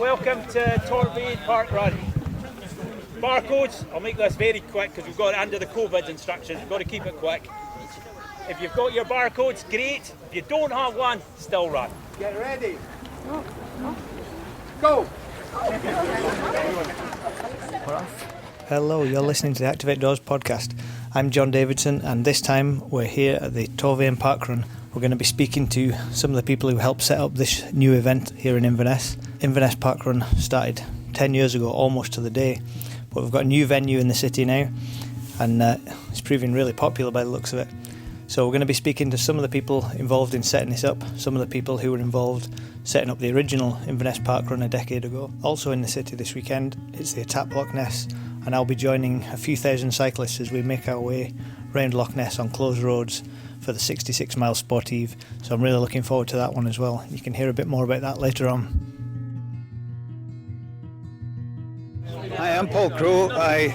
Welcome to Torvean Parkrun. Barcodes, I'll make this very quick because we've got it under the COVID instructions, we've got to keep it quick. If you've got your barcodes, great. If you don't have one, still run. Get ready. Go! Hello, you're listening to the Activate Doors podcast. I'm John Davidson, and this time we're here at the Torvean Parkrun. We're going to be speaking to some of the people who helped set up this new event here in Inverness. Inverness Parkrun started 10 years ago, almost to the day, but we've got a new venue in the city now, and it's proving really popular by the looks of it. So we're going to be speaking to some of the people involved in setting this up, some of the people who were involved setting up the original Inverness Parkrun a decade ago. Also in the city this weekend, it's the Etape Loch Ness, and I'll be joining a few thousand cyclists as we make our way round Loch Ness on closed roads for the 66-mile sportive. So I'm really looking forward to that one as well. You can hear a bit more about that later on. Hi, I'm Paul Crowe. I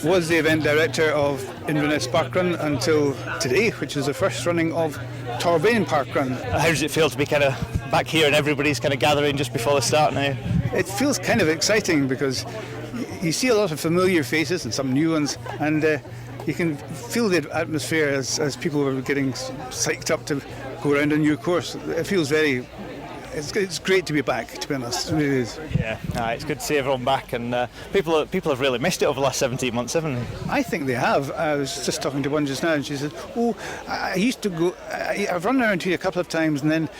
was the event director of Inverness Parkrun until today, which is the first running of Torvean Parkrun. How does it feel to be kind of back here and everybody's kind of gathering just before the start now? It feels kind of exciting because you see a lot of familiar faces and some new ones, and you can feel the atmosphere as people are getting psyched up to go around a new course. It feels it's great to be back, to be honest. It really is. Yeah, it's good to see everyone back, and people have really missed it over the last 17 months, haven't they? I think they have. I was just talking to one just now, and she said, I used to go, I've run around here a couple of times, and then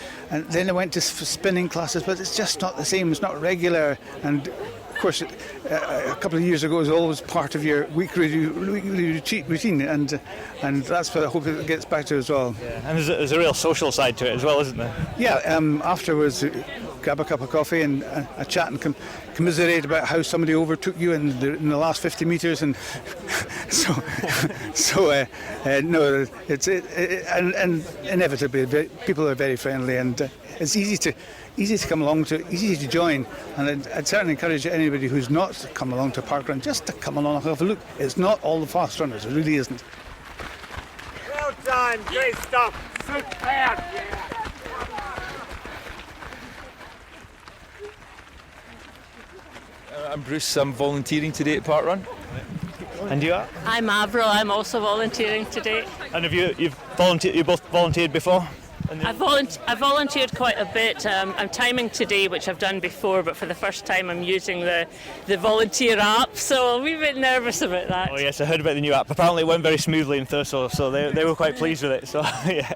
I went to spinning classes, but it's just not the same, it's not regular. And of course, a couple of years ago, it was always part of your weekly routine, and that's what I hope it gets back to as well. Yeah. And there's a real social side to it as well, isn't there? Yeah, afterwards, grab a cup of coffee and a chat and commiserate about how somebody overtook you in the last 50 metres, and no, and inevitably people are very friendly, and it's easy to come along to, easy to join, and I'd certainly encourage anybody who's not come along to Parkrun just to come along and have a look. It's not all the fast runners, it really isn't. Well done, great stuff. Superb. I'm Bruce, I'm volunteering today at Parkrun. And you are? I'm Avril, I'm also volunteering today. And have you both volunteered before? I've volunteered quite a bit. I'm timing today, which I've done before, but for the first time I'm using the volunteer app, so I'm a wee bit nervous about that. Oh yes, I heard about the new app. Apparently it went very smoothly in Thurso, so they were quite pleased with it. So yeah.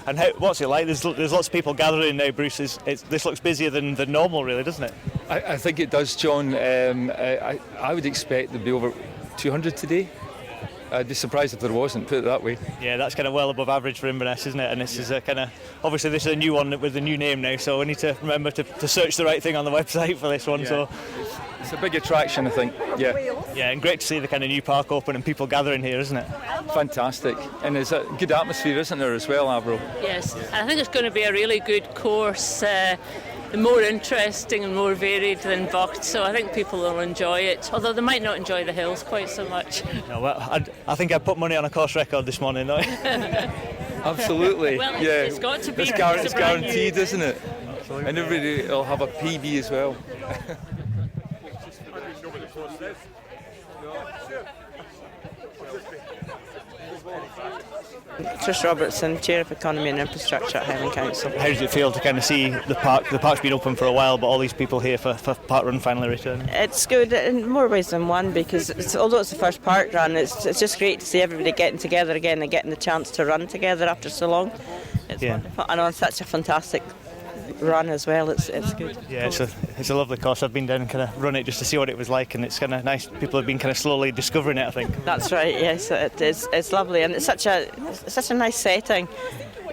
And what's it like? There's lots of people gathering now, Bruce. This looks busier than normal, really, doesn't it? I think it does, John. I would expect there'd be over 200 today. I'd be surprised if there wasn't, put it that way. Yeah, that's kind of well above average for Inverness, isn't it? And this is a kind of, obviously this is a new one with a new name now, so we need to remember to search the right thing on the website for this one. Yeah. So it's a big attraction, I think. Yeah, and great to see the kind of new park open and people gathering here, isn't it? Fantastic. And there's a good atmosphere, isn't there, as well, Avril? Yes, I think it's going to be a really good course. More interesting and more varied than Vogt, so I think people will enjoy it, although they might not enjoy the hills quite so much. No, well, I think I put money on a course record this morning, though. Absolutely. Well, yeah. it's got to be. It's guaranteed, isn't it? Absolutely. And everybody will have a PB as well. Trish Robertson, Chair of Economy and Infrastructure at Highland Council. How does it feel to kind of see the park? The park's been open for a while, but all these people here for Parkrun finally returning. It's good in more ways than one, because although it's the first park run, it's just great to see everybody getting together again and getting the chance to run together after so long. It's wonderful, and on such a fantastic run as well. It's good. Yeah, it's a lovely course. I've been down and kind of run it just to see what it was like, and it's kind of nice. People have been kind of slowly discovering it, I think. That's right. Yes, it is. It's lovely, and it's such a nice setting.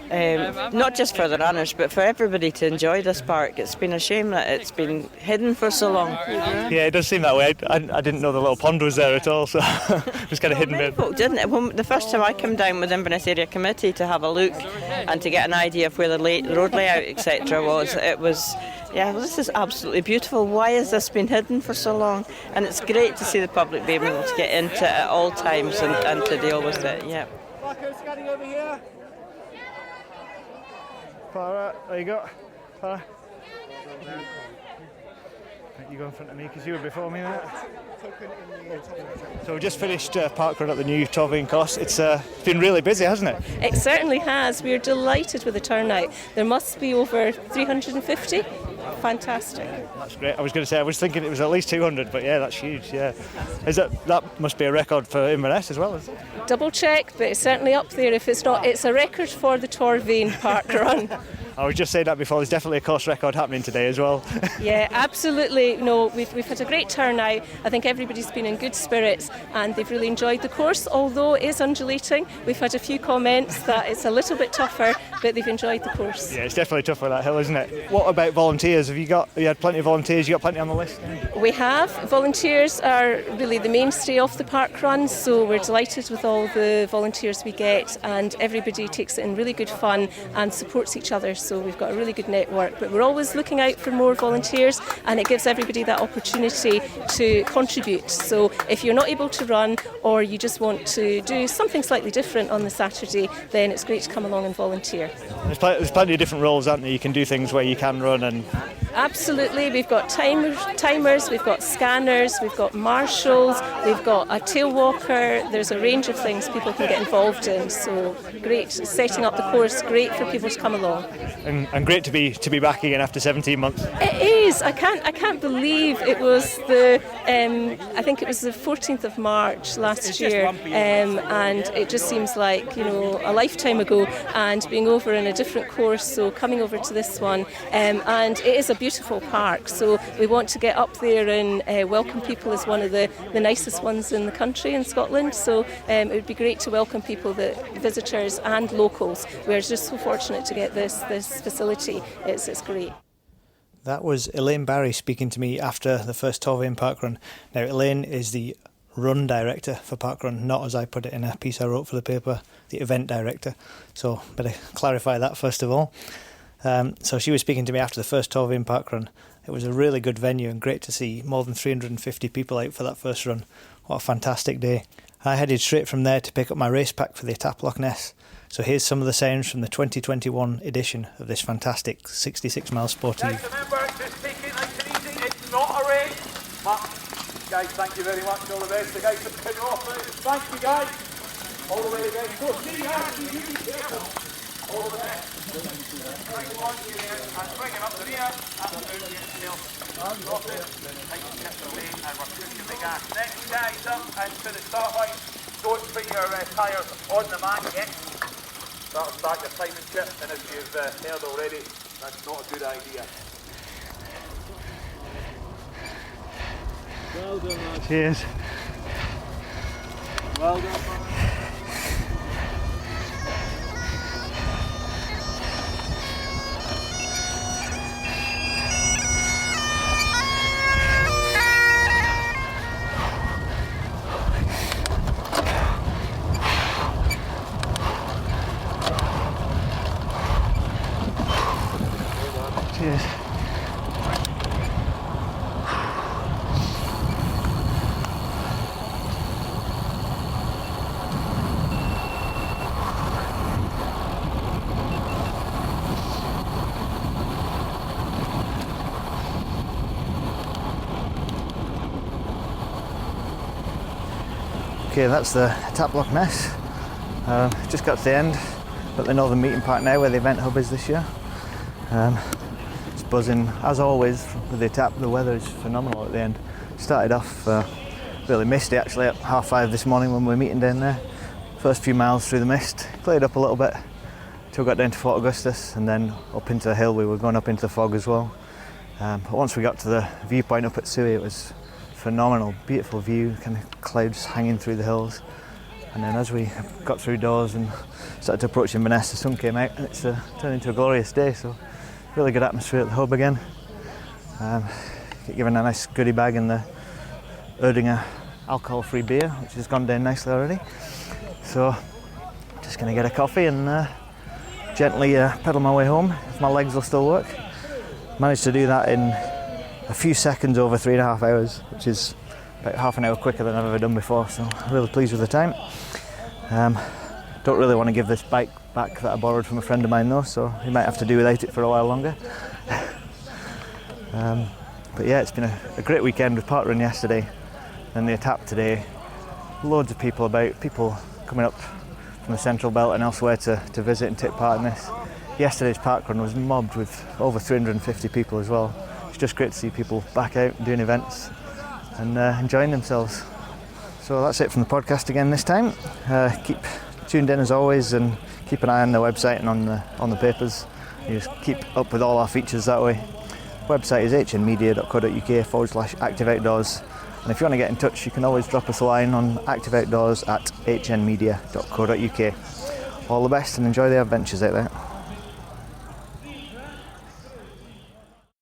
Not just for the runners, but for everybody to enjoy this park. It's been a shame that it's been hidden for so long. Yeah, it does seem that way. I didn't know the little pond was there at all, so it was kind of hidden. Folk didn't it? When the first time I came down with Inverness Area Committee to have a look and to get an idea of where the road layout, etc. was, it was, yeah, well, this is absolutely beautiful. Why has this been hidden for so long? And it's great to see the public being able to get into it at all times and to deal with it. Yeah. Scanning over here. There you go. You go in front of me because you were before me, mate. So we just finished parkrun at the new Torvean course. It's been really busy, hasn't it? It certainly has. We're delighted with the turnout. There must be over 350. Fantastic. That's great. I was going to say, I was thinking it was at least 200, but yeah, that's huge. Yeah, that must be a record for Inverness as well, isn't it? Double check, but it's certainly up there. If it's not, it's a record for the Torvean Parkrun. I was just saying that before. There's definitely a course record happening today as well. Yeah, absolutely. No, we've had a great turnout. I think everybody's been in good spirits and they've really enjoyed the course. Although it is undulating, we've had a few comments that it's a little bit tougher, but they've enjoyed the course. Yeah, it's definitely tougher that hill, isn't it? What about volunteers? Have you had plenty of volunteers? You got plenty on the list? We have. Volunteers are really the mainstay of the parkrun, so we're delighted with all the volunteers we get, and everybody takes it in really good fun and supports each other. So we've got a really good network, but we're always looking out for more volunteers, and it gives everybody that opportunity to contribute. So if you're not able to run, or you just want to do something slightly different on the Saturday, then it's great to come along and volunteer. There's plenty of different roles, aren't there? You can do things where you can run and... Absolutely. We've got timers, we've got scanners, we've got marshals, we've got a tail walker. There's a range of things people can get involved in. So great, setting up the course, great for people to come along. And great to be back again after 17 months. It is. I can't believe it was I think it was the 14th of March last year, and it just seems like a lifetime ago. And being over in a different course, so coming over to this one, and it is a beautiful park. So we want to get up there and welcome people as one of the nicest ones in the country in Scotland. So it would be great to welcome people, visitors and locals. We're just so fortunate to get this facility. It's great. That was Elaine Barry speaking to me after the first Torvean Parkrun. Now, Elaine is the run director for Parkrun, not, as I put it in a piece I wrote for the paper, the event director. So better clarify that first of all. So she was speaking to me after the first Torvean Parkrun. It was a really good venue and great to see more than 350 people out for that first run. What a fantastic day. I headed straight from there to pick up my race pack for the Etape Loch Ness. So here's some of the sounds from the 2021 edition of this fantastic 66-mile sportive. Guys, remember, just take it nice and easy. It's not a race. But, guys, thank you very much. All the best. The guys have been off. Thank you, guys. All the way, guys. Go, see you guys. You be careful. All the best. Bring it on you there and bring it up the rear. That's the moon yourself. Drop it. Take the tip away and we're pushing the gas. Next guys up and to the start line. Don't put your tyres on the mat yet. That'll start your timing chip, and as you've heard already, that's not a good idea. Well done, lad. Cheers. Well done, man. Cheers. Okay, that's the Etape Loch Ness. Just got to the end, but the northern meeting park now where the event hub is this year. It's buzzing as always with the Etape. The weather is phenomenal at the end. Started off really misty actually at 5:30 this morning when we were meeting down there. First few miles through the mist, cleared up a little bit till we got down to Fort Augustus, and then up into the hill. We were going up into the fog as well. But once we got to the viewpoint up at Suey, it was phenomenal, beautiful view, kind of clouds hanging through the hills. And then as we got through doors and started to approach Inverness, the sun came out and it's turned into a glorious day. So really good atmosphere at the hub again. Get given a nice goodie bag in the Erdinger alcohol-free beer, which has gone down nicely already. So just going to get a coffee and gently pedal my way home if my legs will still work. Managed to do that in a few seconds over 3.5 hours, which is about half an hour quicker than I've ever done before, so I'm really pleased with the time. Don't really want to give this bike back that I borrowed from a friend of mine though, so he might have to do without it for a while longer. But yeah, it's been a great weekend with Parkrun yesterday and the Etape today. Loads of people about, people coming up from the Central Belt and elsewhere to visit and take part in this. Yesterday's Parkrun was mobbed with over 350 people as well. It's just great to see people back out doing events and enjoying themselves. So that's it from the podcast again this time. Keep tuned in as always and keep an eye on the website and on the papers. You just keep up with all our features that way. Website is hnmedia.co.uk/activeoutdoors, and if you want to get in touch you can always drop us a line on activeoutdoors@hnmedia.co.uk. All the best and enjoy the adventures out there.